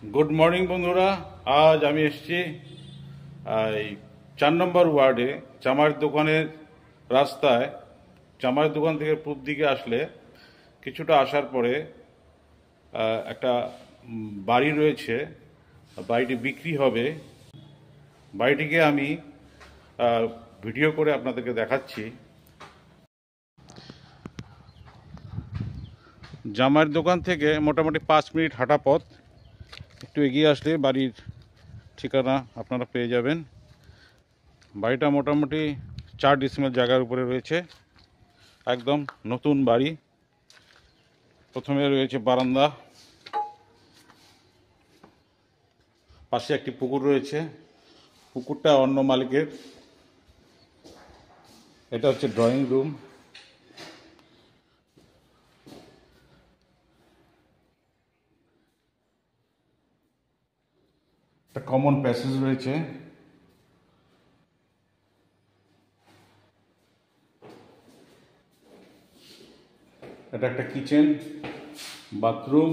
Good morning বন্ধুরা। আজ আমি এসেছি এই 4 নম্বর ওয়ার্ডে জামাইয়ের দোকানের রাস্তায়। জামাইয়ের দোকান থেকে পূব দিকে আসলে কিছুটা আসার পরে একটা বাড়ি রয়েছে। বাড়িটি বিক্রি হবে। বাড়িটিকে আমি ভিডিও করে আপনাদেরকে দেখাচ্ছি। জামাইয়ের দোকান থেকে মোটামুটি 5 মিনিট হাঁটা পথ। একটু এগিয়ে আসলে বাড়ির ঠিকানা আপনারা পেয়ে যাবেন। বাড়িটা মোটামুটি 4 ডিসিমেল জায়গার উপরে রয়েছে। একদম নতুন বাড়ি। প্রথমে রয়েছে বারান্দা, পাশে একটি পুকুর রয়েছে। পুকুরটা অন্য মালিকের। এটা হচ্ছে ড্রয়িং রুম। একটা কমন প্যাসেজ রয়েছে। এটা একটা কিচেন, বাথরুম,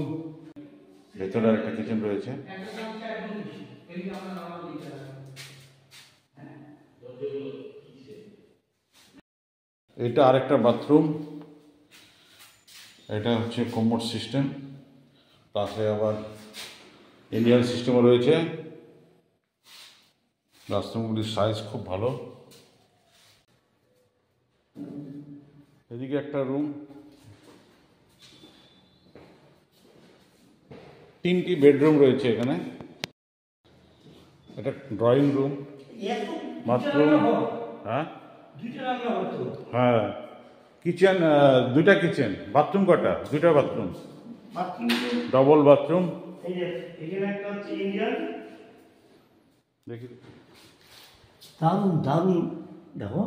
ভেতরে একটা কিচেন রয়েছে। এটা আরেকটা বাথরুম। এটা হচ্ছে কমোড সিস্টেম, পাশে আবার ইন্ডিয়ান সিস্টেমও রয়েছে। বাথরুমগুলির সাইজ খুব ভালো। এদিকে একটা রুম, 3টি বেডরুম রয়েছে এখানে। এটা ড্রয়িং রুম, বাথরুম, হ্যাঁ কিচেন, 2টা কিচেন। বাথরুম কটা? 2টা বাথরুম, ডবল বাথরুম। দেখি, দারুণ দারুণ দেখো।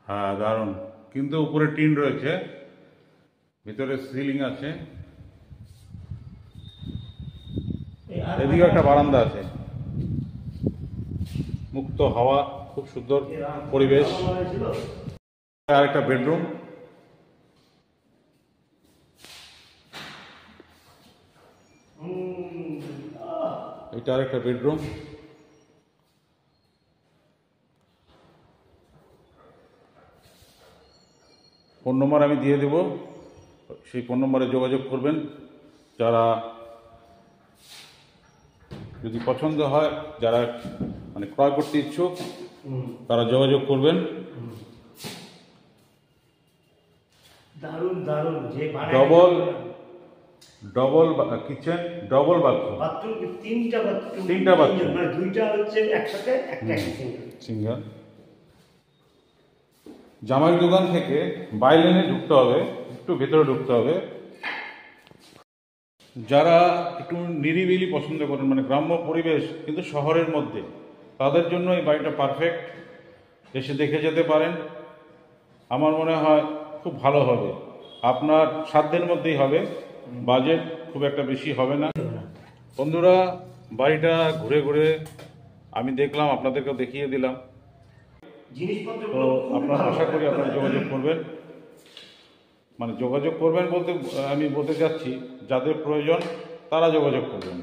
হ্যাঁ দারুণ, কিন্তু উপরে টিন রয়েছে, ভিতরে সিলিং আছে। এদিকে একটা বারান্দা আছে, মুক্ত হাওয়া, খুব সুন্দর পরিবেশ। আর একটা বেডরুম। এটা আর একটা বেডরুম। ফোন নম্বর আমি দিয়ে দেব, সেই ফোন নম্বরে যোগাযোগ করবেন। যারা যদি পছন্দ হয়, যারা মানে ক্রয় করতে ইচ্ছুক, তারা যোগাযোগ করবেন। দারুণ দারুণ। যে ডবল কিচেন, ডবল বাথরুম, তিনটা বাথরুম, মানে 2টা হচ্ছে একসাথে, একটা সিঙ্গেল। জামাইয়ের দোকান থেকে বাই লেনে ঢুকতে হবে, একটু ভেতরে ঢুকতে হবে। যারা একটু নিরিবিলি পছন্দ করেন, মানে গ্রাম্য পরিবেশ কিন্তু শহরের মধ্যে, তাদের জন্য এই বাড়িটা পারফেক্ট। এসে দেখে যেতে পারেন। আমার মনে হয় খুব ভালো হবে। আপনার সাধ্যের মধ্যেই হবে, বাজেট খুব একটা বেশি হবে না। বন্ধুরা, বাড়িটা ঘুরে ঘুরে আমি দেখলাম, আপনাদেরকেও দেখিয়ে দিলাম। তো আপনারা আশা করি আপনারা যোগাযোগ করবেন। মানে যোগাযোগ করবেন বলতে আমি বলতে চাচ্ছি, যাদের প্রয়োজন তারা যোগাযোগ করবেন।